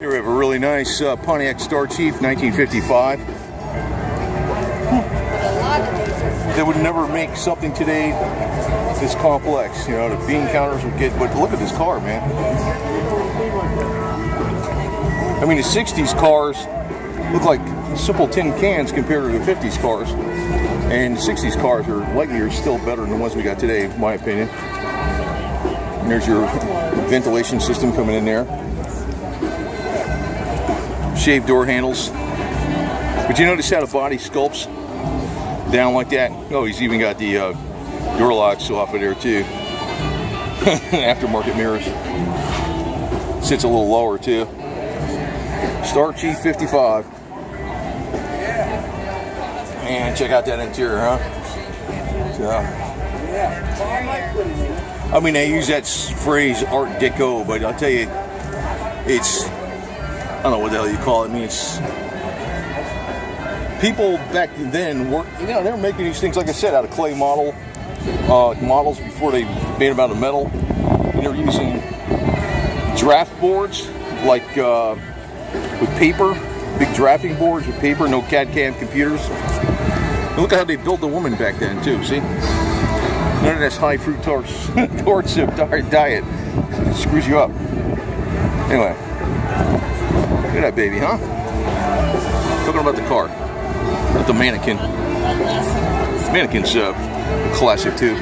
Here we have a really nice Pontiac Starchief, 1955. They would never make something today this complex. You know, the bean counters would get, but look at this car, man. I mean, the 60s cars look like simple tin cans compared to the 50s cars. And the 60s cars are light years still better than the ones we got today, in my opinion. And there's your ventilation system coming in there. Shaved door handles. But you notice how the body sculpts down like that? Oh, he's even got the door locks off of there too. Aftermarket mirrors. Sits a little lower too. Starchief 55. Man, check out that interior, huh? So, I mean, they use that phrase Art Deco, but I'll tell you, it's, I don't know what the hell you call it. I mean, it's people back then were, you know, they were making these things, like I said, out of clay models before they made them out of metal. And they were using draft boards, like with paper, big drafting boards with paper, no CAD/CAM computers. And look at how they built the woman back then too. See, none of this high fructose diet it screws you up. Anyway, look at that baby, huh? Talking about the car, not the mannequin. Mannequin's classic too.